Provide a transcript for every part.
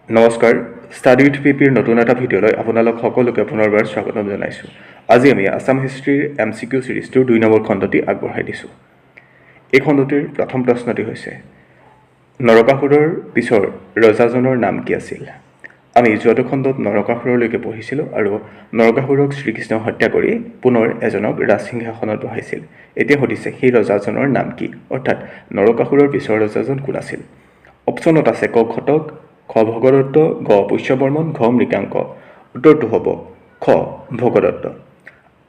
নমস্কাৰ, study with পিপিৰ নতুন এটা ভিডিঅ'লৈ আপোনালোক সকলোকে পুনৰবাৰ স্বাগতম জনাইছোঁ। আজি আমি আছাম হিষ্ট্ৰীৰ MCQ চিৰিজটোৰ 2 নম্বৰ খণ্ডটি আগবঢ়াই দিছোঁ। এই খণ্ডটিৰ প্ৰথম প্ৰশ্নটি হৈছে, নৰকাসুৰৰ পিছৰ ৰজাজনৰ নাম কি আছিল? আমি যোৱাটো খণ্ডত নৰকাসুৰলৈকে পঢ়িছিলোঁ আৰু নৰকাসুৰক শ্ৰীকৃষ্ণই হত্যা কৰি পুনৰ এজনক ৰাজসিংহাসনত বহাইছিল। এতিয়া সুধিছে সেই ৰজাজনৰ নাম কি, অৰ্থাৎ নৰকাসুৰৰ পিছৰ ৰজাজন কোন আছিল? অপশ্যনত আছে ক ঘটক, খ ভগদত্ত, গ পুষ্যবৰ্মন, ঘ মৃগাংক। উত্তৰটো হ'ব খ ভগদত্ত।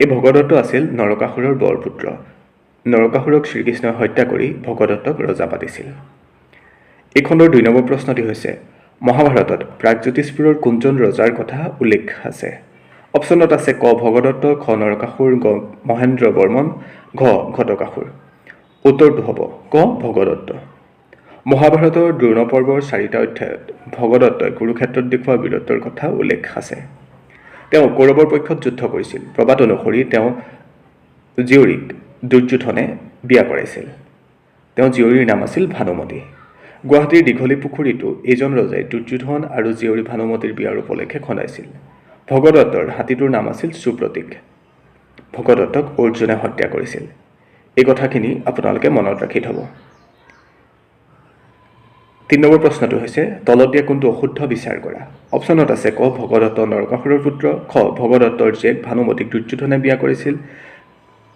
এই ভগদত্ত আছিল নৰকাসুৰৰ বৰপুত্ৰ। নৰকাসুৰক শ্ৰীকৃষ্ণই হত্যা কৰি ভগদত্তক ৰজা পাতিছিল। এই খণ্ডৰ 2 নম্বৰ প্ৰশ্নটি হৈছে, মহাভাৰতত প্ৰাগজ্যোতিষপুৰৰ কোনজন ৰজাৰ কথা উল্লেখ আছে? অপশ্যনত আছে ক ভগদত্ত, খ নৰকাসুৰ, গ মহেন্দ্ৰ বৰ্মন, ঘ ঘটকাসুৰ। উত্তৰটো হ'ব ক ভগদত্ত। মহাভাৰতৰ দ্ৰোণ পৰ্বৰ 4টা অধ্যায়ত ভগদত্তই কুৰুক্ষেত্ৰত দেখুওৱা বীৰত্বৰ কথা উল্লেখ আছে। তেওঁ কৌৰৱৰ পক্ষত যুদ্ধ কৰিছিল। প্ৰবাদ অনুসৰি তেওঁ জীয়ৰীক দুৰ্যোধনে বিয়া কৰাইছিল। তেওঁ জীয়ৰীৰ নাম আছিল ভানুমতী। গুৱাহাটীৰ দীঘলী পুখুৰীটো এইজন ৰজাই দুৰ্যোধন আৰু জীয়ৰী ভানুমতীৰ বিয়াৰ উপলক্ষে খন্দাইছিল। ভগদত্তৰ হাতীটোৰ নাম আছিল সুপ্ৰতীক। ভগদত্তক অৰ্জুনে হত্যা কৰিছিল। এই কথাখিনি আপোনালোকে মনত ৰাখি থ'ব। 3 নম্বৰ প্ৰশ্নটো হৈছে, তলত দিয়া কোনটো অশুদ্ধ বিচাৰ কৰা? অপশ্যনত আছে ক ভগদত্ত নৰকাসুৰৰ পুত্ৰ, খ ভগদত্তৰ জীয়েক ভানুমতীক দুৰ্যোধনে বিয়া কৰিছিল,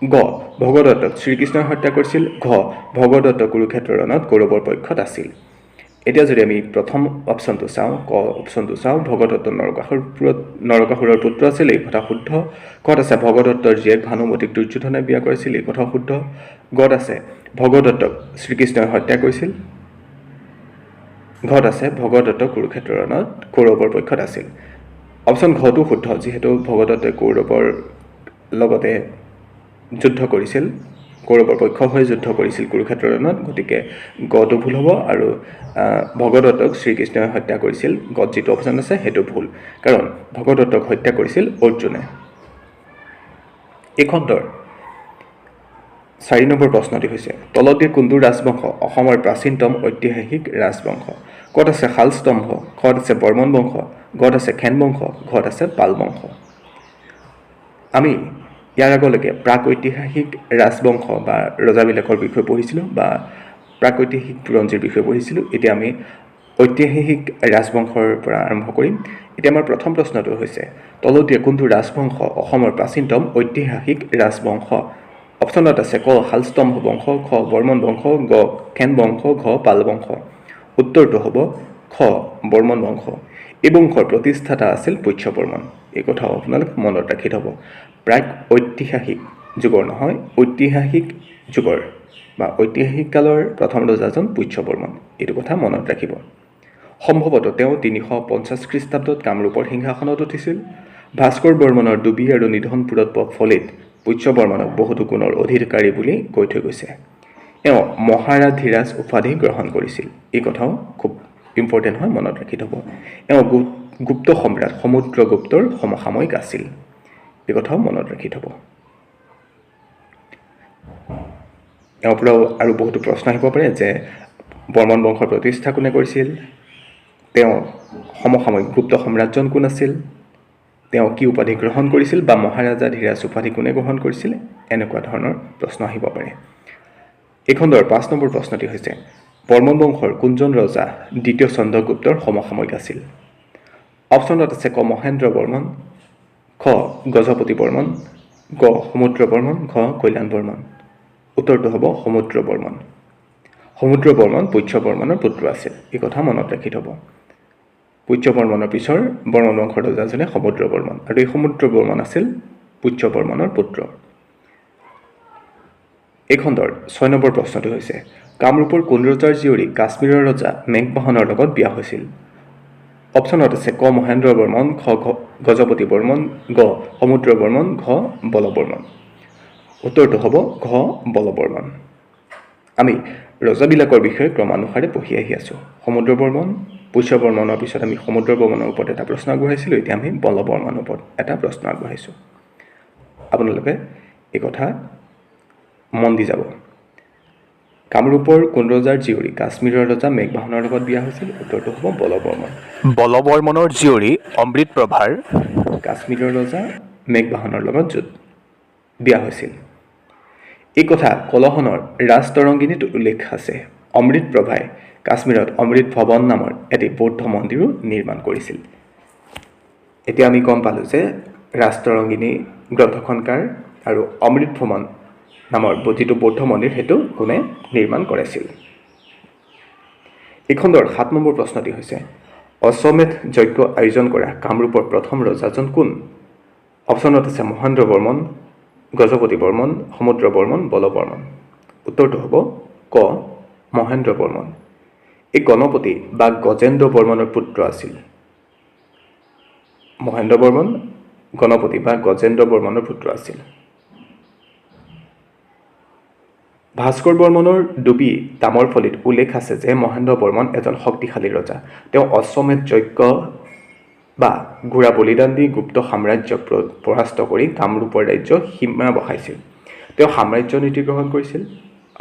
গ ভগদত্তক শ্ৰীকৃষ্ণই হত্যা কৰিছিল, ঘ ভগদত্ত কুৰুক্ষেত্ৰ ৰণত কৌৰৱৰ পক্ষত আছিল। এতিয়া যদি আমি প্ৰথম অপশ্যনটো চাওঁ, ক অপশ্যনটো চাওঁ, ভগদত্ত নৰকাসুৰৰ পুত্ৰ আছিল, এই কথা শুদ্ধ। কত আছে ভগদত্তৰ জীয়েক ভানুমতীক দুৰ্যোধনে বিয়া কৰিছিল, এই কথা শুদ্ধ। গত আছে ভগদত্তক শ্ৰীকৃষ্ণই হত্যা কৰিছিল, ঘট আছে ভগদত্ত কুৰুক্ষেত্ৰ ৰণত কৌৰৱৰ পক্ষত আছিল। অপশ্যন ঘটো শুদ্ধ, যিহেতু ভগদত্তই কৌৰৱৰ লগতে যুদ্ধ কৰিছিল, কৌৰৱৰ পক্ষ হৈ যুদ্ধ কৰিছিল কুৰুক্ষেত্ৰ ৰণত, গতিকে গটো ভুল হ'ব আৰু ভগদত্তক শ্ৰীকৃষ্ণই হত্যা কৰিছিল, গত যিটো অপশ্যন আছে সেইটো ভুল, কাৰণ ভগদত্তক হত্যা কৰিছিল অৰ্জুনে। এই খণ্ডৰ 4 নম্বৰ প্ৰশ্নটি হৈছে, তলত দিয়া কোনটো ৰাজবংশ অসমৰ প্ৰাচীনতম ঐতিহাসিক ৰাজবংশ? কত আছে শালস্তম্ভ, ঘত আছে বৰ্মন বংশ, গত আছে খেন বংশ, ঘত আছে পাল বংশ। আমি ইয়াৰ আগলৈকে প্ৰাক ঐতিহাসিক ৰাজবংশ বা ৰজাবিলাকৰ বিষয়ে পঢ়িছিলোঁ বা প্ৰাক ঐতিহাসিক বুৰঞ্জীৰ বিষয়ে পঢ়িছিলোঁ। এতিয়া আমি ঐতিহাসিক ৰাজবংশৰ পৰা আৰম্ভ কৰিম। এতিয়া আমাৰ প্ৰথম প্ৰশ্নটো হৈছে, তলত দিয়া কোনটো ৰাজবংশ অসমৰ প্ৰাচীনতম ঐতিহাসিক ৰাজবংশ? অপশ্যনত আছে ক শালস্তম্ভ বংশ, খ বৰ্মন বংশ, গ খেন বংশ, ঘ পাল বংশ। উত্তৰটো হ'ব খ বৰ্মন বংশ। এই বংশৰ প্ৰতিষ্ঠাতা আছিল পুষ্যবৰ্মন। এই কথাও আপোনালোকে মনত ৰাখি থ'ব। প্ৰাক ঐতিহাসিক যুগৰ নহয়, ঐতিহাসিক যুগৰ বা ঐতিহাসিক কালৰ প্ৰথম ৰজাজন পুষ্যবৰ্মন, এইটো কথা মনত ৰাখিব। সম্ভৱতঃ তেওঁ 350 খ্ৰীষ্টাব্দত কামৰূপৰ সিংহাসনত উঠিছিল। ভাস্কৰ বৰ্মনৰ ডুবি আৰু নিধনপুৰত ফলিত পুষ্যবৰ্মনক বহুতো গুণৰ অধিকাৰী বুলি কৈ থৈ গৈছে। তেওঁ মহাৰাধিৰাজ উপাধি গ্ৰহণ কৰিছিল। এই কথাও খুব ইম্পৰ্টেণ্ট হয়, মনত ৰাখি থ'ব। তেওঁ গুপ্ত সম্ৰাট সমুদ্ৰগুপ্তৰ সমসাময়িক আছিল। এই কথাও মনত ৰাখি থ'ব। ইয়াৰ পৰাও আৰু বহুতো প্ৰশ্ন আহিব পাৰে যে বৰ্মন বংশৰ প্ৰতিষ্ঠা কোনে কৰিছিল, তেওঁ সমসাময়িক গুপ্ত সম্ৰাটজন কোন আছিল, তেওঁ কি উপাধি গ্ৰহণ কৰিছিল বা মহাৰাজাধিৰাজ উপাধি কোনে গ্ৰহণ কৰিছিল, এনেকুৱা ধৰণৰ প্ৰশ্ন আহিব পাৰে। এই খণ্ডৰ 5 নম্বৰ প্ৰশ্নটি হৈছে, বৰ্মন বংশৰ কোনজন ৰজা দ্বিতীয় চন্দ্ৰগুপ্তৰ সমসাময়িক আছিল? অপশ্যনত আছে ক মহেন্দ্ৰ বৰ্মন, খ গজপতি বৰ্মন, গ সমুদ্ৰ বৰ্মন, ঘ কল্যাণ বৰ্মন। উত্তৰটো হ'ব সমুদ্ৰ বৰ্মন। সমুদ্ৰ বৰ্মন পুষ্যবৰ্মনৰ পুত্ৰ আছিল। এই কথা মনত ৰাখি থ'ব। পুষ্যবৰ্মনৰ পিছৰ বৰ্মন বংশৰ ৰজাজনে সমুদ্ৰ বৰ্মন, আৰু এই সমুদ্ৰ বৰ্মন আছিল পুষ্যবৰ্মনৰ পুত্ৰ। এই খণ্ডৰ 6 নম্বৰ প্ৰশ্নটো হৈছে, কামৰূপৰ কোন ৰজাৰ জীয়ৰী কাশ্মীৰৰ ৰজা মেঘবাহনৰ লগত বিয়া হৈছিল? অপশ্যনত আছে ক মহেন্দ্ৰ বৰ্মন, খ গজপতি বৰ্মন, গ সমুদ্ৰ বৰ্মন, ঘ বল বৰ্মন। উত্তৰটো হ'ব ঘ বল বৰ্মন। আমি ৰজাবিলাকৰ বিষয়ে ক্ৰমানুসাৰে পঢ়ি আহি আছোঁ। সমুদ্ৰ বৰ্মন, পুষ্যবৰ্মনৰ পিছত আমি সমুদ্ৰ বৰ্মনৰ ওপৰত এটা প্ৰশ্ন আগবঢ়াইছিলোঁ, এতিয়া আমি বল বৰ্মনৰ ওপৰত এটা প্ৰশ্ন আগবঢ়াইছোঁ। আপোনালোকে এই কথা মন দি যাব। কামৰূপৰ কোন ৰজাৰ জীয়ৰী কাশ্মীৰৰ ৰজা মেঘবাহনৰ লগত বিয়া হৈছিল? উত্তৰটো হ'ব বলবৰ্মন। বলবৰ্মনৰ জীয়ৰী অমৃতপ্ৰভাৰ কাশ্মীৰৰ ৰজা মেঘবাহনৰ লগত বিয়া হৈছিল। এই কথা কলহনৰ ৰাজতৰংগিনীত উল্লেখ আছে। অমৃতপ্ৰভাই কাশ্মীৰত অমৃত ভৱন নামৰ এটি বৌদ্ধ মন্দিৰো নিৰ্মাণ কৰিছিল। এতিয়া আমি গম পালোঁ যে ৰাজতৰংগিনী গ্ৰন্থখন কাৰ আৰু অমৃত ভৱন নামৰ যিটো বৌদ্ধ মন্দিৰ সেইটো কোনে নিৰ্মাণ কৰাইছিল। এই খণ্ডৰ ৭ নম্বৰ প্ৰশ্নটি হৈছে অশ্বমেধ যজ্ঞ আয়োজন কৰা কামৰূপৰ প্ৰথম ৰজাজন কোন? অপশ্যনত আছে মহেন্দ্ৰ বৰ্মন, গজপতি বৰ্মন, সমুদ্ৰ বৰ্মন, বলবৰ্মন। উত্তৰটো হ'ব ক মহেন্দ্ৰ বৰ্মন। এই গণপতি বা গজেন্দ্ৰ বৰ্মনৰ পুত্ৰ আছিল। মহেন্দ্ৰ বৰ্মন গণপতি বা গজেন্দ্ৰ বৰ্মনৰ পুত্ৰ আছিল। ভাস্কৰ বৰ্মনৰ ডুবি তামৰফলিত উল্লেখ আছে যে মহেন্দ্ৰ বৰ্মন এজন শক্তিশালী ৰজা। তেওঁ অশ্বমেধ যজ্ঞ বা ঘোঁৰা বলিদান দি গুপ্ত সাম্ৰাজ্যক পৰাস্ত কৰি কামৰূপৰ ৰাজ্য সীমা বঢ়াইছিল। তেওঁ সাম্ৰাজ্য নীতি গ্ৰহণ কৰিছিল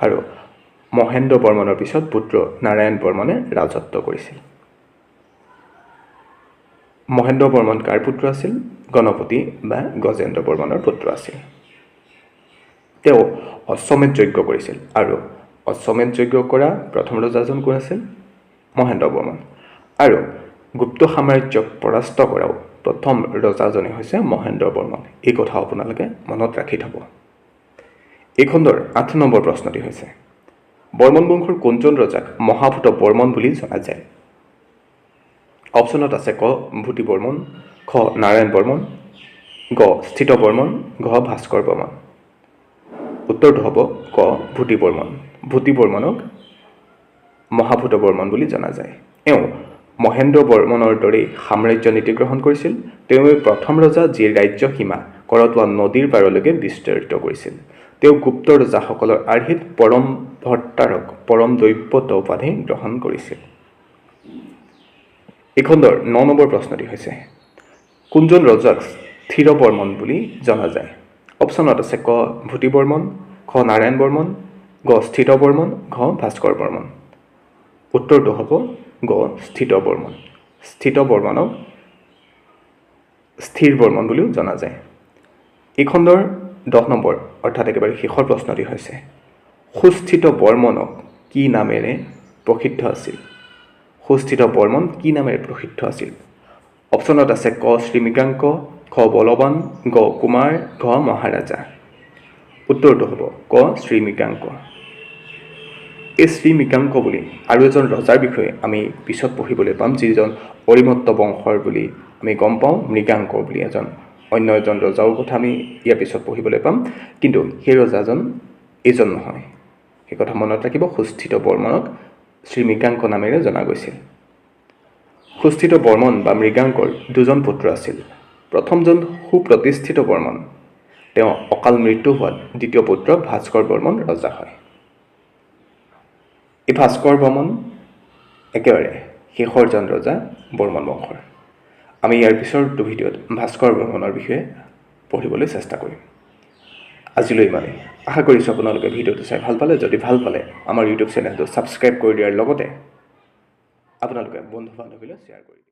আৰু মহেন্দ্ৰ বৰ্মনৰ পিছত পুত্ৰ নাৰায়ণ বৰ্মনে ৰাজত্ব কৰিছিল। মহেন্দ্ৰ বৰ্মন কাৰ পুত্ৰ আছিল? গণপতি বা গজেন্দ্ৰ বৰ্মনৰ পুত্ৰ আছিল। তেওঁ অশ্বমেধ যজ্ঞ কৰিছিল আৰু অশ্বমেধ যজ্ঞ কৰা প্ৰথম ৰজাজন কোন আছিল? মহেন্দ্ৰ বৰ্মন। আৰু গুপ্ত সাম্ৰাজ্যক পৰাস্ত কৰাও প্ৰথম ৰজাজনে হৈছে মহেন্দ্ৰ বৰ্মন। এই কথা আপোনালোকে মনত ৰাখি থ'ব। এই খণ্ডৰ ৮ নম্বৰ প্ৰশ্নটি হৈছে বৰ্মন বংশৰ কোনজন ৰজাক মহাভূত বৰ্মন বুলি জনা যায়? অপশ্যনত আছে ক ভূতি বৰ্মন, খ নাৰায়ণ বৰ্মন, গ স্থিত বৰ্মন, ঘ ভাস্কৰ বৰ্মন। উত্তৰটো হ'ব ক ভূতি বৰ্মন। ভূতি বৰ্মনক মহাভূত বৰ্মন বুলি জনা যায়। এওঁ মহেন্দ্ৰ বৰ্মনৰ দৰেই সাম্ৰাজ্য নীতি গ্ৰহণ কৰিছিল। তেওঁৱে প্ৰথম ৰজা যিয়ে ৰাজ্য সীমা কৰতোৱা নদীৰ পাৰলৈকে বিস্তৃত কৰিছিল। তেওঁ গুপ্ত ৰজাসকলৰ আৰ্হিত পৰম ভট্টাৰক পৰম দৈৱত উপাধি গ্ৰহণ কৰিছিল। এই খণ্ডৰ ৯ নম্বৰ প্ৰশ্নটি হৈছে কোনজন ৰজাক স্থিৰ বৰ্মন বুলি জনা যায়? অপশ্যনত আছে ক ভূতি বৰ্মন, খ নাৰায়ণ বৰ্মন, গ স্থিত বৰ্মন, ঘ ভাস্কৰ বৰ্মন। উত্তৰটো হ'ব গ স্থিত বৰ্মন। স্থিত বৰ্মনক স্থিৰ বৰ্মন বুলিও জনা যায়। এই খণ্ডৰ ১০ নম্বৰ অৰ্থাৎ একেবাৰে শেষৰ প্ৰশ্নটি হৈছে সুস্থিত বৰ্মনক কি নামেৰে প্ৰসিদ্ধ আছিল? সুস্থিত বৰ্মন কি নামেৰে প্ৰসিদ্ধ আছিল? অপশ্যনত আছে ক শ্ৰীমৃগাংক, খ বলৱান, গ কুমাৰ, ঘ মহাৰাজা। উত্তৰটো হ'ব ক শ্ৰীমৃগাংক। এই শ্ৰীমৃগাংক বুলি আৰু এজন ৰজাৰ বিষয়ে আমি পিছত পঢ়িবলৈ পাম, যিজন অৰিমত্ত বংশৰ বুলি আমি গম পাওঁ। মৃগাংক বুলি অন্য এজন ৰজাও কথা আমি ইয়াৰ পিছত পঢ়িবলৈ পাম, কিন্তু সেই ৰজাজন এইজন নহয়। সেই কথা মনত ৰাখিব। সুস্থিত বৰ্মনক শ্ৰীমৃগাংক নামেৰে জনা গৈছিল। সুস্থিত বৰ্মন বা মৃগাংকৰ দুজন পুত্ৰ আছিল। প্ৰথমজন সুপ্ৰতিষ্ঠিত বৰ্মন। তেওঁ অকাল মৃত্যু হোৱাত দ্বিতীয় পুত্ৰ ভাস্কৰ বৰ্মন ৰজা হয়। এই ভাস্কৰ বৰ্মন একেবাৰে শেষৰজন ৰজা বৰ্মন বংশৰ। আমি ইয়াৰ পিছৰ ভিডিঅ'ত ভাস্কৰ বৰ্মনৰ বিষয়ে পঢ়িবলৈ চেষ্টা কৰিম। আজিলৈ ইমানেই। আশা কৰিছোঁ আপোনালোকে ভিডিঅ'টো চাই ভাল পালে। যদি ভাল পালে আমাৰ ইউটিউব চেনেলটো ছাবস্ক্ৰাইব কৰি দিয়াৰ লগতে আপোনালোকে বন্ধু বান্ধৱীলৈ শ্বেয়াৰ কৰি দিব।